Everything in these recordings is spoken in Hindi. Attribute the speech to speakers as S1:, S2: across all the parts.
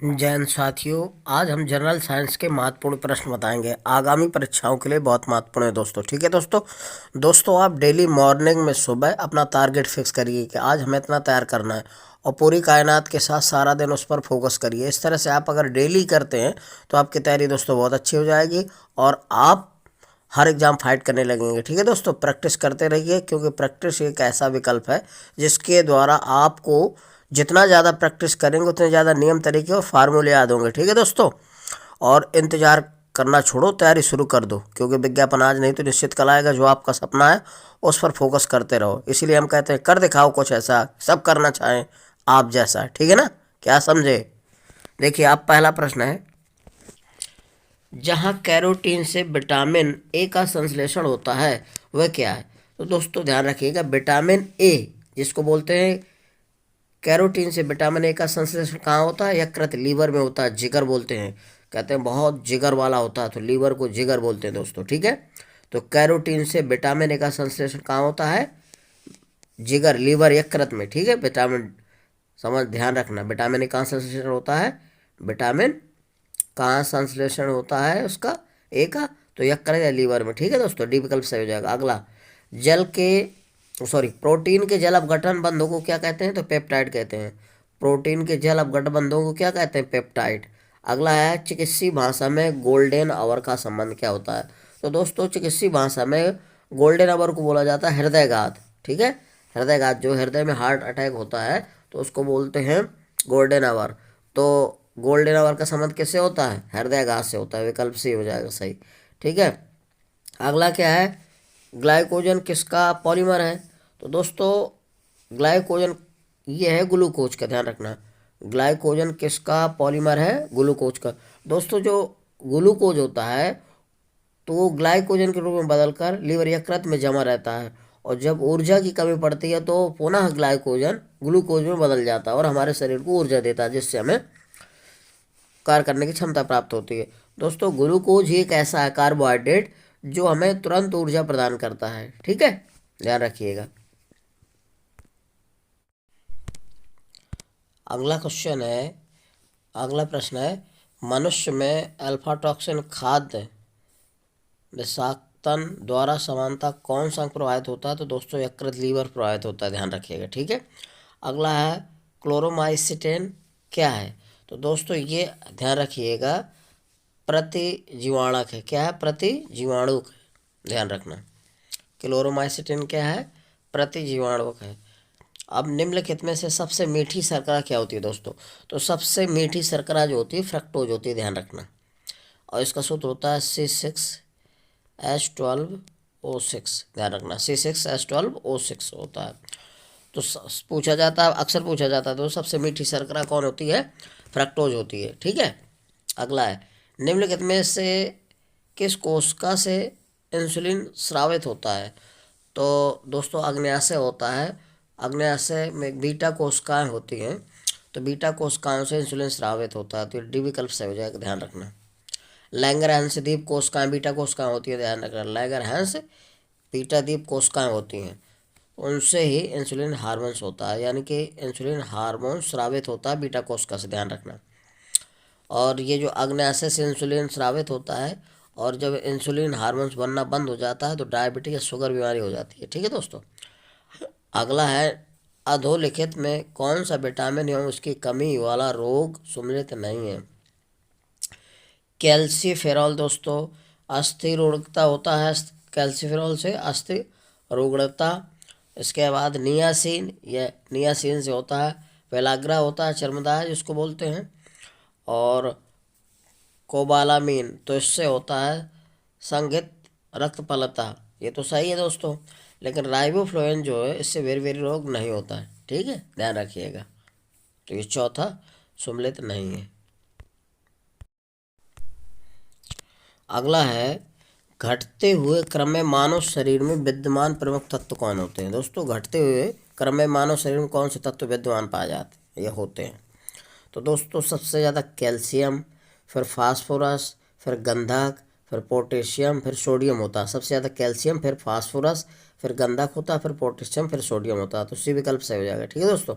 S1: जैन साथियों, आज हम जनरल साइंस के महत्वपूर्ण प्रश्न बताएंगे। आगामी परीक्षाओं के लिए बहुत महत्वपूर्ण है दोस्तों। ठीक है दोस्तों आप डेली मॉर्निंग में सुबह अपना टारगेट फिक्स करिए कि आज हमें इतना तैयार करना है, और पूरी कायनात के साथ सारा दिन उस पर फोकस करिए। इस तरह से आप अगर डेली करते हैं तो आपकी तैयारी दोस्तों बहुत अच्छी हो जाएगी, और आप हर एग्ज़ाम फाइट करने लगेंगे। ठीक है दोस्तों, प्रैक्टिस करते रहिए, क्योंकि प्रैक्टिस एक ऐसा विकल्प है जिसके द्वारा आपको जितना ज़्यादा प्रैक्टिस करेंगे उतने ज़्यादा नियम तरीके और फार्मूले याद होंगे। ठीक है दोस्तों, और इंतज़ार करना छोड़ो, तैयारी शुरू कर दो, क्योंकि विज्ञापन आज नहीं तो निश्चित कल आएगा। जो आपका सपना है उस पर फोकस करते रहो। इसीलिए हम कहते हैं कर दिखाओ कुछ ऐसा, सब करना चाहें आप जैसा। ठीक है ना, क्या समझे? देखिए, आप पहला प्रश्न है, जहाँ कैरोटीन से विटामिन ए का संश्लेषण होता है वह क्या है? तो दोस्तों ध्यान रखिएगा, विटामिन ए जिसको बोलते हैं, कैरोटीन से विटामिन ए का संश्लेषण कहाँ होता है? यकृत, लीवर में होता है। जिगर बोलते हैं, कहते हैं बहुत जिगर वाला होता है, तो लीवर को जिगर बोलते हैं दोस्तों। ठीक है, तो कैरोटीन से विटामिन ए का संश्लेषण कहाँ होता है? जिगर, लीवर, यकृत में। ठीक है, विटामिन समझ ध्यान रखना, विटामिन ए कहाँ संश्लेषण होता है? विटामिन कहाँ संश्लेषण होता है उसका, ए का? तो यकृत या लीवर में। ठीक है दोस्तों, डी विकल्प सही हो जाएगा। अगला, जल के प्रोटीन के जल अपघटन बंधों को क्या कहते हैं? तो पेप्टाइड कहते हैं। प्रोटीन के जल अपघटन बंधों को क्या कहते हैं? पेप्टाइड। अगला है, चिकित्सीय भाषा में गोल्डन आवर का संबंध क्या होता है? तो दोस्तों चिकित्सीय भाषा में गोल्डन आवर को बोला जाता है हृदयघात। ठीक है, हृदयघात, जो हृदय में हार्ट अटैक होता है तो उसको बोलते हैं गोल्डन आवर। तो गोल्डन आवर का संबंध किससे होता है? हृदयघात से होता है। विकल्प सी हो जाएगा सही। ठीक है, अगला क्या है, ग्लाइकोजन किसका पॉलीमर है? तो दोस्तों ग्लाइकोजन ये है ग्लूकोज का, ध्यान रखना। ग्लाइकोजन किसका पॉलीमर है? ग्लूकोज का। दोस्तों जो ग्लूकोज होता है तो वो ग्लाइकोजन के रूप में बदलकर लीवर यकृत में जमा रहता है, और जब ऊर्जा की कमी पड़ती है तो पुनः ग्लाइकोजन ग्लूकोज में बदल जाता है और हमारे शरीर को ऊर्जा देता है, जिससे हमें कार्य करने की क्षमता प्राप्त होती है। दोस्तों ग्लूकोज ही एक ऐसा है कार्बोहाइड्रेट जो हमें तुरंत ऊर्जा प्रदान करता है। ठीक है, ध्यान रखिएगा। अगला क्वेश्चन है, अगला प्रश्न है, मनुष्य में अल्फा टॉक्सिन खाद्य विषाक्तन द्वारा समानता कौन सा प्रभावित होता है? तो दोस्तों यकृत, लीवर प्रभावित होता है, ध्यान रखिएगा। ठीक है, अगला है, क्लोरोमाइसिटेन क्या है? तो दोस्तों ये ध्यान रखिएगा, प्रतिजीवाणुक है। क्या है? प्रतिजीवाणुक है, ध्यान रखना। क्लोरोमाइसिटिन क्या है? प्रतिजीवाणुक है। अब निम्नलिखित में से सबसे मीठी शर्करा क्या होती है दोस्तों? तो सबसे मीठी शर्करा जो होती है फ्रक्टोज होती है, ध्यान रखना। और इसका सूत्र होता है C6H12O6, ध्यान रखना, C6H12O6 होता है। तो पूछा जाता है, अक्सर पूछा जाता है, तो सबसे मीठी शर्करा कौन होती है? फ्रक्टोज होती है। ठीक है, अगला है, निम्नलिखित में से किस कोशिका से इंसुलिन स्रावित होता है? तो दोस्तों अग्न्याशय होता है। अग्न्याशय में बीटा कोशिकाएं होती हैं, तो बीटा कोशिकाओं से इंसुलिन स्रावित होता है, तो डी विकल्प सही हो जाएगा, ध्यान रखना। लैंगरहैंस द्वीप कोशिकाएं बीटा कोशिकाएं होती है, ध्यान रखना। लैंगरहैंस बीटा द्वीप कोशिकाएं होती हैं, उनसे ही इंसुलिन हार्मोन्स होता है, यानी कि इंसुलिन हार्मोन स्रावित होता है बीटा कोशिका से, ध्यान रखना। और ये जो अग्न्याशय से इंसुलिन स्रावित होता है, और जब इंसुलिन हार्मोन्स बनना बंद हो जाता है तो डायबिटीज या शुगर बीमारी हो जाती है। ठीक है दोस्तों, अगला है, अधोलिखित में कौन सा विटामिन एवं उसकी कमी वाला रोग सम्मिलित नहीं है? कैल्सीफेरॉल दोस्तों अस्थि रुग्णता होता है, कैल्सीफेरॉल से अस्थि रुग्णता। इसके बाद नियासिन, यह नियासिन से होता है। पेलाग्रा होता है, चर्मदाह जिसको बोलते हैं। और कोबालामीन, तो इससे होता है संघित रक्तपलता। ये तो सही है दोस्तों, लेकिन राइबोफ्लोविन जो है इससे वेरी वेरी रोग नहीं होता है। ठीक है, ध्यान रखिएगा। तो ये चौथा सम्मिलित नहीं है। अगला है, घटते हुए क्रम में मानव शरीर में विद्यमान प्रमुख तत्व कौन होते हैं? दोस्तों घटते हुए क्रम में मानव शरीर में कौन से तत्व विद्यमान पाए जाते हैं या होते हैं? तो दोस्तों सबसे ज़्यादा कैल्शियम, फिर फास्फोरस, फिर गंधक, फिर पोटेशियम, फिर सोडियम होता है। सबसे ज़्यादा कैल्शियम, फिर फास्फोरस, फिर गंधक होता है, फिर पोटेशियम, फिर सोडियम होता है। तो सी विकल्प सही हो जाएगा। ठीक है दोस्तों,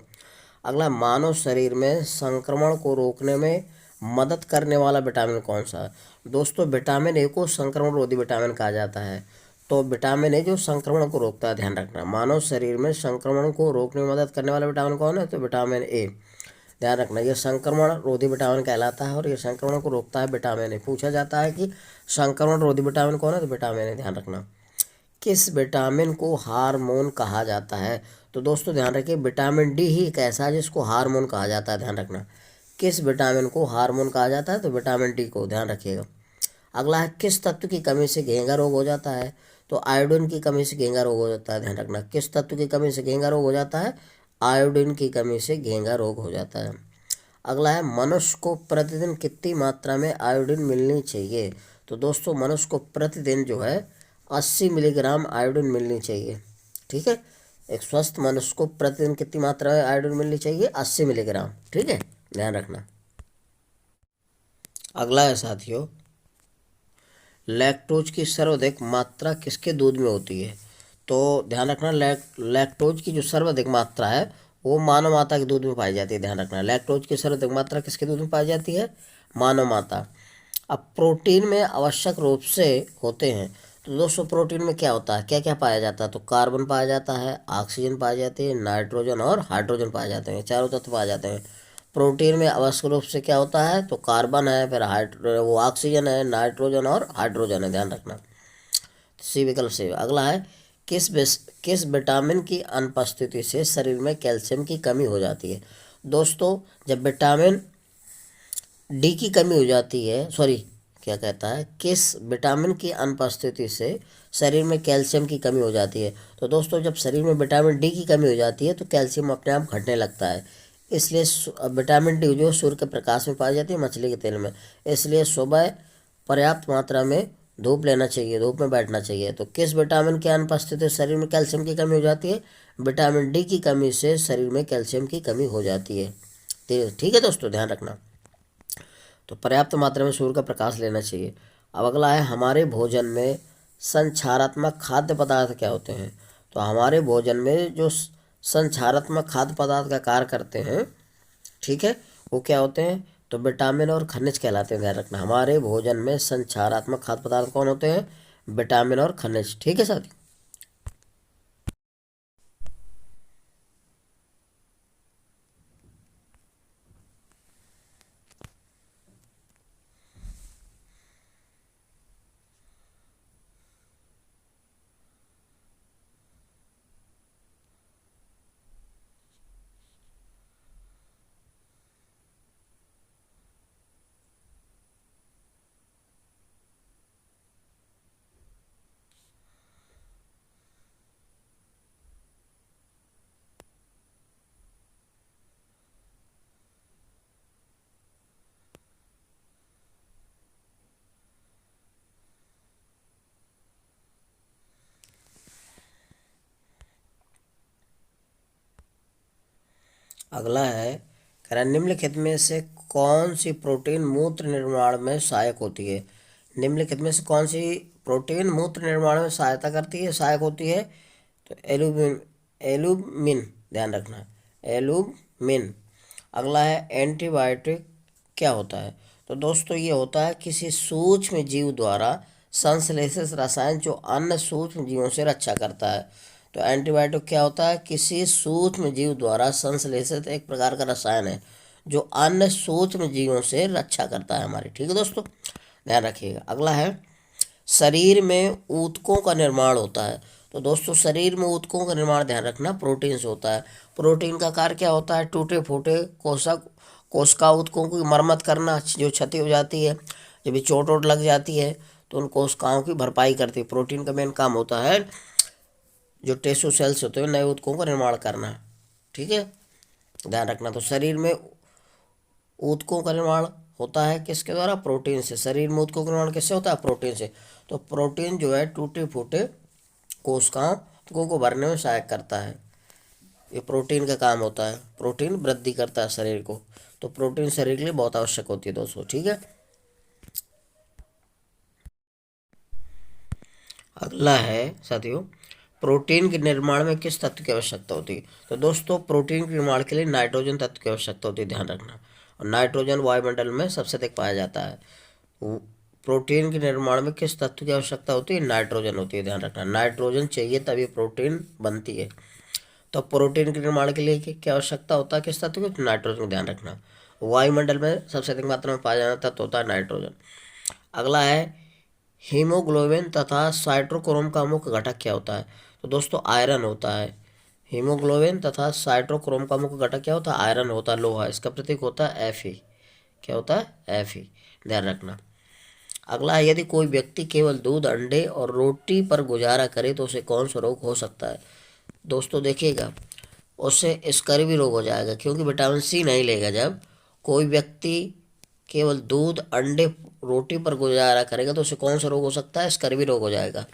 S1: अगला, मानव शरीर में संक्रमण को रोकने में मदद करने वाला विटामिन कौन सा है? दोस्तों, विटामिन ए को संक्रमण रोधी विटामिन कहा जाता है। तो विटामिन ए जो संक्रमण को रोकता है, ध्यान रखना। मानव शरीर में संक्रमण को रोकने में मदद करने वाला विटामिन कौन है? तो विटामिन ए। ध्यान रखना, ये संक्रमण रोधी विटामिन कहलाता है और ये संक्रमण को रोकता है, विटामिन ए। पूछा जाता है कि संक्रमण रोधी विटामिन कौन है? तो विटामिन ए। ध्यान रखना, किस विटामिन को हार्मोन कहा जाता है? तो दोस्तों ध्यान रखिए, विटामिन डी ही एक ऐसा है जिसको हार्मोन कहा जाता है। ध्यान रखना, किस विटामिन को हार्मोन कहा जाता है? तो विटामिन डी को। ध्यान रखिएगा। अगला है, किस तत्व की कमी से घेंगा रोग हो जाता है? तो आयोडीन की कमी से घेंगा रोग हो जाता है। ध्यान रखना, किस तत्व की कमी से घेंगा रोग हो जाता है? आयोडीन की कमी से घेंगा रोग हो जाता है। अगला है, मनुष्य को प्रतिदिन कितनी मात्रा में आयोडीन मिलनी चाहिए? तो दोस्तों, मनुष्य को प्रतिदिन जो है 80 मिलीग्राम आयोडीन मिलनी चाहिए। ठीक है, एक स्वस्थ मनुष्य को प्रतिदिन कितनी मात्रा में आयोडीन मिलनी चाहिए? 80 मिलीग्राम। ठीक है, ध्यान रखना। अगला है साथियों, लैक्टोज की सर्वाधिक मात्रा किसके दूध में होती है? तो ध्यान रखना, लैक्टोज की जो सर्वाधिक मात्रा है वो मानव माता के दूध में पाई जाती है। ध्यान रखना, लैक्टोज की सर्वाधिक मात्रा किसके दूध में पाई जाती है? मानव माता। अब प्रोटीन में आवश्यक रूप से होते हैं, तो दोस्तों प्रोटीन में क्या होता है, क्या क्या पाया जाता है? तो कार्बन पाया जाता है, ऑक्सीजन पाई जाती है, नाइट्रोजन और हाइड्रोजन पाए जाते हैं, चारों तत्व पाए जाते हैं। प्रोटीन में आवश्यक रूप से क्या होता है? तो कार्बन है, फिर वो ऑक्सीजन है, नाइट्रोजन और हाइड्रोजन है। ध्यान रखना, सी विकल्प से। अगला है, किस विटामिन की अनुपस्थिति से शरीर में कैल्शियम की कमी हो जाती है? दोस्तों, जब विटामिन डी की कमी हो जाती है, सॉरी क्या कहता है, किस विटामिन की अनुपस्थिति से शरीर में कैल्शियम की कमी हो जाती है? तो दोस्तों, जब शरीर में विटामिन डी की कमी हो जाती है तो कैल्शियम अपने आप घटने लगता है। इसलिए विटामिन डी जो सूर्य के प्रकाश में पाई जाती है, मछली के तेल में, इसलिए सुबह पर्याप्त मात्रा में धूप लेना चाहिए, धूप में बैठना चाहिए। तो किस विटामिन की अनुपस्थिति से शरीर में कैल्शियम की कमी हो जाती है? विटामिन डी की कमी से शरीर में कैल्शियम की कमी हो जाती है। ठीक है दोस्तों, ध्यान रखना। तो पर्याप्त मात्रा में सूर्य का प्रकाश लेना चाहिए। अब अगला है, हमारे भोजन में संक्षारात्मक खाद्य पदार्थ क्या होते हैं? तो हमारे भोजन में जो संक्षारात्मक खाद्य पदार्थ का कार्य करते हैं, ठीक है, वो क्या होते हैं? तो विटामिन और खनिज कहलाते हैं। ध्यान रखना, हमारे भोजन में संक्षारात्मक खाद्य पदार्थ कौन होते हैं? विटामिन और खनिज। ठीक है साथी। अगला है, कह रहा है, निम्नलिखित में से कौन सी प्रोटीन मूत्र निर्माण में सहायक होती है? निम्नलिखित में से कौन सी प्रोटीन मूत्र निर्माण में सहायता करती है, सहायक होती है? तो एल्यूमिन, एल्यूमिन। ध्यान रखना, एल्यूमिन। अगला है, एंटीबायोटिक क्या होता है? तो दोस्तों, ये होता है किसी सूक्ष्म जीव द्वारा संश्लेषित रसायन जो अन्य सूक्ष्म जीवों से रक्षा करता है। तो एंटीबायोटिक क्या होता है? किसी सूक्ष्म जीव द्वारा संश्लेषित एक प्रकार का रसायन है जो अन्य सूक्ष्म जीवों से रक्षा करता है हमारी। ठीक है दोस्तों, ध्यान रखिएगा। अगला है, शरीर में ऊतकों का निर्माण होता है। तो दोस्तों, शरीर में ऊतकों का निर्माण, ध्यान रखना, प्रोटीन से होता है। प्रोटीन का कार्य क्या होता है? टूटे फूटे कोशिका ऊतकों की मरम्मत करना, जो क्षति हो जाती है, जब भी चोट वोट लग जाती है तो उन कोशिकाओं की भरपाई करती है। प्रोटीन का मेन काम होता है जो टेश्यू सेल्स होते हैं नए ऊतकों का निर्माण करना। ठीक है, ध्यान रखना। तो शरीर में ऊतकों का निर्माण होता है किसके द्वारा? प्रोटीन से। शरीर में ऊतकों का निर्माण किससे होता है? प्रोटीन से। तो प्रोटीन जो है टूटे फूटे कोशिकाओं को भरने में सहायक करता है। ये प्रोटीन का काम होता है। प्रोटीन वृद्धि करता है शरीर को, तो प्रोटीन शरीर के लिए बहुत आवश्यक होती है दोस्तों। ठीक है, अगला है साथियों, प्रोटीन के निर्माण में किस तत्व की आवश्यकता होती है? तो दोस्तों प्रोटीन के निर्माण के लिए नाइट्रोजन तत्व की आवश्यकता होती है, ध्यान रखना। और नाइट्रोजन वायुमंडल में सबसे अधिक पाया जाता है। प्रोटीन के निर्माण में किस तत्व की आवश्यकता होती है? नाइट्रोजन होती है, ध्यान रखना। नाइट्रोजन चाहिए तभी प्रोटीन बनती है। तो प्रोटीन के निर्माण के लिए क्या आवश्यकता होता है, किस तत्व की? नाइट्रोजन, ध्यान रखना। वायुमंडल में सबसे अधिक मात्रा में पाया जाना तत्व होता है नाइट्रोजन। अगला है हीमोग्लोबिन तथा साइटोक्रोम का मुख्य घटक क्या होता है? तो दोस्तों आयरन होता है। हीमोग्लोबिन तथा साइटोक्रोम का मुख्य घटक क्या होता है? आयरन होता है, लोहा। इसका प्रतीक होता है Fe। क्या होता है? Fe, ध्यान रखना। अगला है यदि कोई व्यक्ति केवल दूध, अंडे और रोटी पर गुजारा करे तो उसे कौन सा रोग हो सकता है? दोस्तों देखिएगा, उससे स्कर्वी रोग हो जाएगा, क्योंकि विटामिन सी नहीं लेगा। जब कोई व्यक्ति केवल दूध, अंडे, रोटी पर गुजारा करेगा तो उसे कौन सा रोग हो सकता है? स्कर्वी रोग हो जाएगा।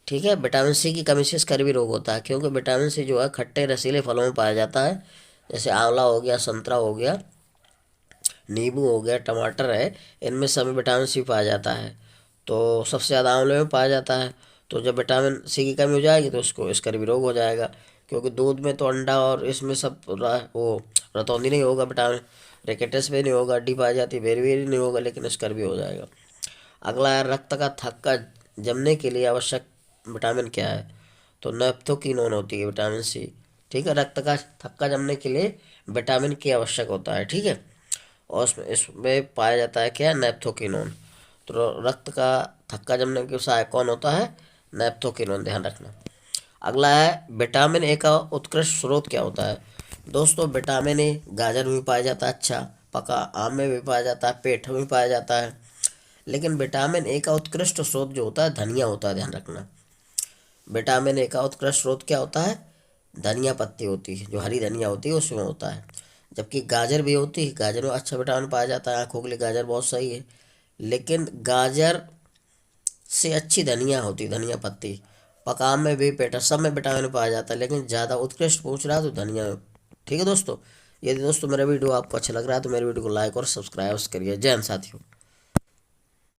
S1: ठीक है, विटामिन सी की कमी से स्कर्वी रोग होता है, क्योंकि विटामिन सी जो है खट्टे रसीले फलों में पाया जाता है, जैसे आंवला हो गया, संतरा हो गया, नींबू हो गया, टमाटर है, इनमें सब में विटामिन सी पाया जाता है। तो सबसे ज़्यादा आंवले में पाया जाता है। तो जब विटामिन सी की कमी हो जाएगी तो उसको स्कर्वी रोग हो जाएगा, क्योंकि दूध में तो अंडा और इसमें सब वो रतौंधी नहीं होगा, विटामिन रिकेटस में नहीं होगा, हड्डी पाई जाती, बेरी नहीं होगा, लेकिन स्कर्वी हो जाएगा। अगला है रक्त का थक्का जमने के लिए आवश्यक विटामिन क्या है? तो नैप्थोकिनोन होती है, विटामिन सी। ठीक है, रक्त का थक्का जमने के लिए विटामिन की आवश्यक होता है। ठीक है, और इसमें पाया जाता है क्या? नैप्थोकिनोन। तो रक्त का थक्का जमने के सहायक कौन होता है? नैप्थोकिनोन, ध्यान रखना। अगला है विटामिन ए का उत्कृष्ट स्रोत क्या होता है? दोस्तों विटामिन ए गाजर में भी पाया जाता है, अच्छा, पका आम में भी पाया जाता है, पेठ में भी पाया जाता है, लेकिन विटामिन ए का उत्कृष्ट स्रोत जो होता है धनिया होता है, ध्यान रखना। विटामिन ए का उत्कृष्ट स्रोत क्या होता है? धनिया पत्ती होती है, जो हरी धनिया होती है उसमें होता है। जबकि गाजर भी होती है, गाजर में अच्छा विटामिन पाया जाता है, आँखों के लिए गाजर बहुत सही है, लेकिन गाजर से अच्छी धनिया होती है, धनिया पत्ती। पकाम में भी, पेटा, सब में विटामिन पाया जाता है, लेकिन ज़्यादा उत्कृष्ट पूछ रहा है तो धनिया में। ठीक है दोस्तों, यदि दोस्तों मेरा वीडियो आपको अच्छा लग रहा है तो मेरे वीडियो को लाइक और सब्सक्राइब करिए। जय हिंद साथियों।